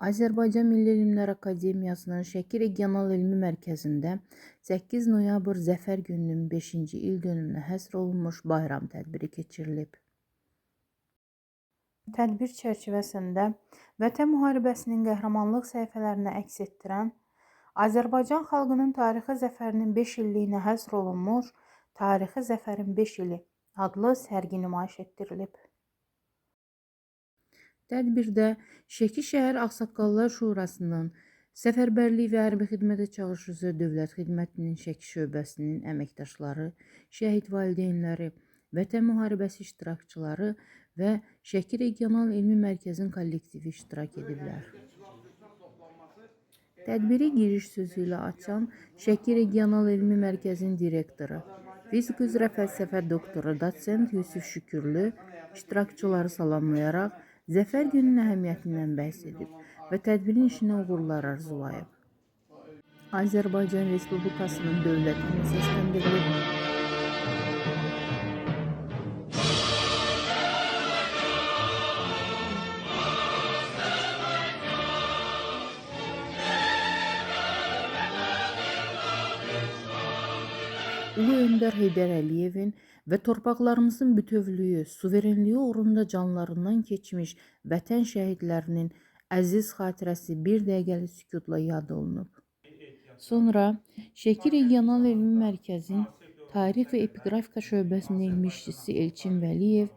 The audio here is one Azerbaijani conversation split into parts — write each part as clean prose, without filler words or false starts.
Azərbaycan Milli Elmlər Akademiyasının Şəki Regional Elmi Mərkəzində 8 noyabr Zəfər gününün 5-ci ildönümünə həsr olunmuş bayram tədbiri keçirilib. Tədbir çərçivəsində Vətən müharibəsinin qəhrəmanlıq səhifələrini əks etdirən Azərbaycan xalqının tarixi zəfərinin 5 illiyinə həsr olunmuş Tarixi Zəfərin 5 ili adlı sərgi nümayiş etdirilib. Tədbirdə Şəki şəhər Ağsaqqallar Şurasının, Səfərbərlik və Hərbi Xidmətə Çağırış üzrə Dövlət Xidmətinin Şəki şöbəsinin əməkdaşları, şəhid valideynləri, Vətən müharibəsi iştirakçıları və Şəki Regional Elmi Mərkəzin kollektivi iştirak ediblər. Tədbiri giriş sözü ilə açan Şəki Regional Elmi Mərkəzin direktoru, fizik üzrə fəlsəfə doktoru Doçent Yusif Şükürlü iştirakçıları salamlayaraq Zəfər gününün əhəmiyyətindən bəhs edib və tədbirin işinə uğurlar arzulayıb. Azərbaycan Respublikasının dövlətini səsləndirilib. Ulu Öndər Heydər Əliyevin və torpaqlarımızın bütövlüyü, suverenliyi uğrunda canlarından keçmiş vətən şəhidlərinin əziz xatirəsi bir dəqiqəlik sükutla yad olunub. Sonra Şəki Regional Elmi Mərkəzin Tarix və Epiqrafika şöbəsinin elmi işçisi Elçin Vəliyev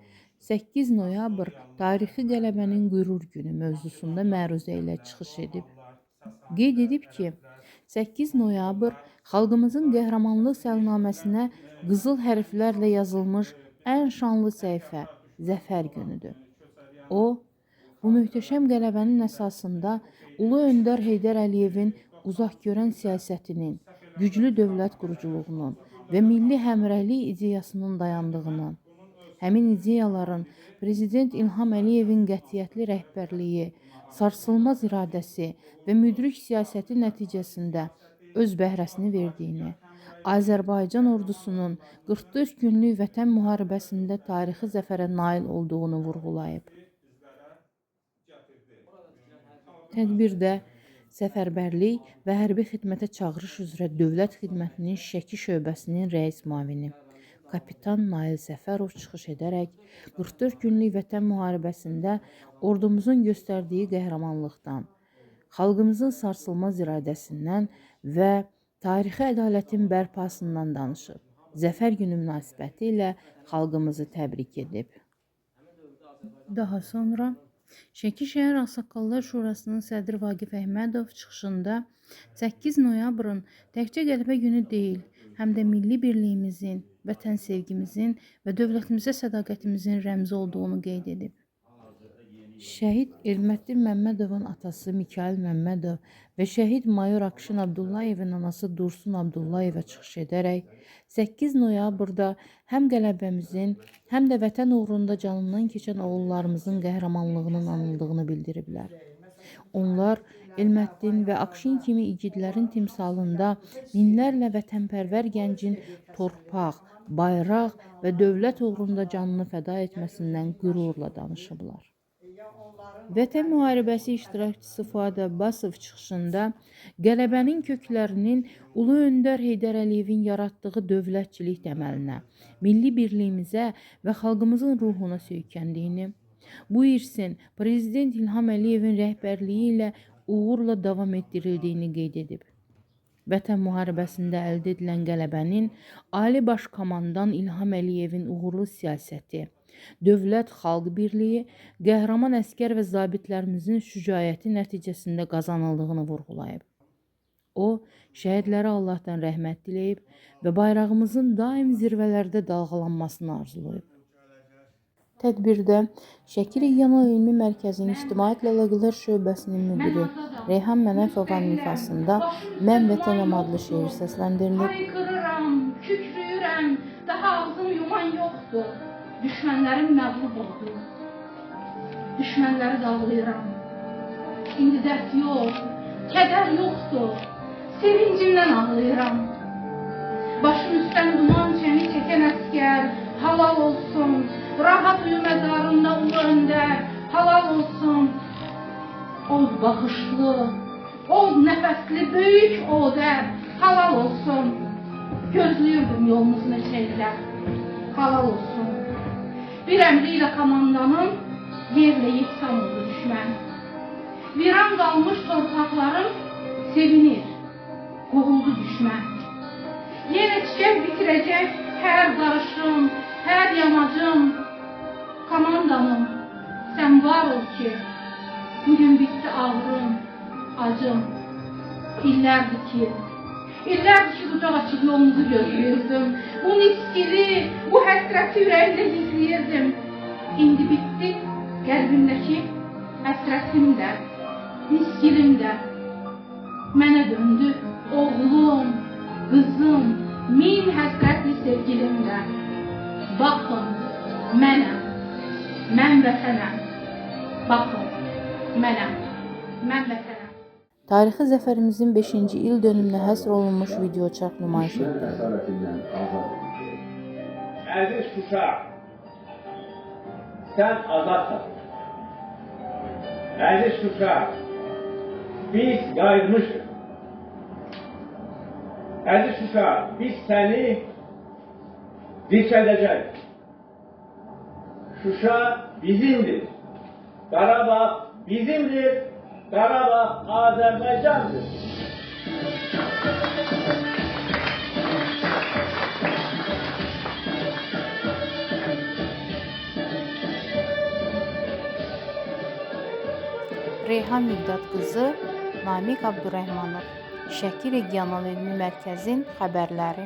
8 noyabr tarixi qələbənin qürur günü mövzusunda məruzə ilə çıxış edib. Qeyd edib ki, 8 noyabr xalqımızın qəhrəmanlıq səlnaməsinə qızıl hərflərlə yazılmış ən şanlı səhifə, Zəfər günüdür. O, bu möhtəşəm qələbənin əsasında Ulu Öndər Heydər Əliyevin uzaqgörən siyasətinin, güclü dövlət quruculuğunun və milli həmrəylik ideyasının dayandığını, həmin ideyaların Prezident İlham Əliyevin qətiyyətli rəhbərliyi, sarsılmaz iradəsi və müdrik siyasəti nəticəsində öz bəhrəsini verdiyini, Azərbaycan ordusunun 44 günlük vətən müharibəsində tarixi zəfərə nail olduğunu vurğulayıb. Tədbirdə Səfərbərlik və Hərbi Xidmətə Çağırış üzrə Dövlət Xidmətinin Şəki şöbəsinin rəis müavini Kapitan Nail Səfərov çıxış edərək 44 günlük vətən müharibəsində ordumuzun göstərdiyi qəhrəmanlıqdan, xalqımızın sarsılmaz iradəsindən və tarixi ədalətin bərpasından danışıb. Zəfər günü münasibəti ilə xalqımızı təbrik edib. Daha sonra Şəki şəhər Ağsaqqallar Şurasının sədri Vaqif Əhmədov çıxışında 8 noyabrın təkcə qələbə günü deyil, həm də milli birliyimizin, vətən sevgimizin və dövlətimizə sədaqətimizin rəmzi olduğunu qeyd edib. Şəhid Elməddin Məmmədovun atası Mikail Məmmədov və şəhid mayor Akşin Abdullayevin anası Dursun Abdullayeva çıxış edərək 8 noyabrda həm qələbəmizin, həm də vətən uğrunda canından keçən oğullarımızın qəhrəmanlığının anıldığını bildiriblər. Onlar Elməddin və Akşin kimi igidlərin timsalında minlərlə vətənpərvər gəncin torpaq, bayraq və dövlət uğrunda canını fəda etməsindən qürurla danışıblar. Vətən müharibəsi iştirakçısı Fuad Abbasov çıxışında qələbənin köklərinin Ulu Öndər Heydər Əliyevin yaratdığı dövlətçilik təməlinə, milli birliyimizə və xalqımızın ruhuna söykəndiyini, bu irsin Prezident İlham Əliyevin rəhbərliyi ilə uğurla davam etdirildiyini qeyd edib. Vətən müharibəsində əldə edilən qələbənin Ali Baş Komandan İlham Əliyevin uğurlu siyasəti, dövlət-xalq birliyi, qəhrəman əskər və zabitlərimizin şücaəti nəticəsində qazanıldığını vurğulayıb. O, şəhidlərə Allahdan rəhmət diləyib və bayrağımızın daim zirvələrdə dalğalanmasını arzulayıb. Tədbirdə Şəki Regional Elmi Mərkəzinin İctimaiyyətlə Əlaqələr şöbəsinin müdiri Reyhan Mənəfovanın ifasında Mən Vətənəm adlı şeir səsləndirilib. Haykırıram, kükrüyürəm, daha ağzım yuman yoxdur. Düşmənlərim məğlub oldu. Düşmənləri dağlayıram. İndi dərd yox, kədər yoxdur. Sevincimdən ağlayıram. Başım üstdən duman çəni çəkən əskər, halal olsun. Rahat uyu məzarında Ulu Öndər, halal olsun. O baxışlı, od nəfəsli böyük Odər, halal olsun. Gözləyirdim yolunuz neçə illər, halal olsun. Bir əmri ilə komandanın yerlə yeksan oldu düşmən. Viran qalmış torpaqlarım sevinir, qovuldu düşmən. Yenə çiçək bitirəcək hər qarışım, hər yamacım. Komandanım, sən var ol ki, bugün bitti ağrım, acım. İllərdir ki qucaq açıb yolunuzu gözləyirdim. Bu niskili, bu həsrəti ürəyimdə gizləyirdim. İndi bitti qəlbimdəki həsrətim də, niskilim də. Mənə döndü oğlum, qızım, min həsrətli sevgilim də. Baxın, mənəm, mən vətənəm. Baxın, mənəm, mən vətənəm. Tarixi zəfərimizin 5-ci il dönümünə həsr olunmuş videoçarx nümayiş etdi. Əziz Şuşa, sən azadsan. Əziz Şuşa, biz qayıtmışıq. Əziz Şuşa, biz səni dirçəldəcəyik. Şuşa bizimdir. Qarabağ bizimdir. Qarabağ Azərbaycandır. Reyhan Miqdad qızı, Namiq Abdurrəhmanov, Şəki Regional Elmi Mərkəzin xəbərləri.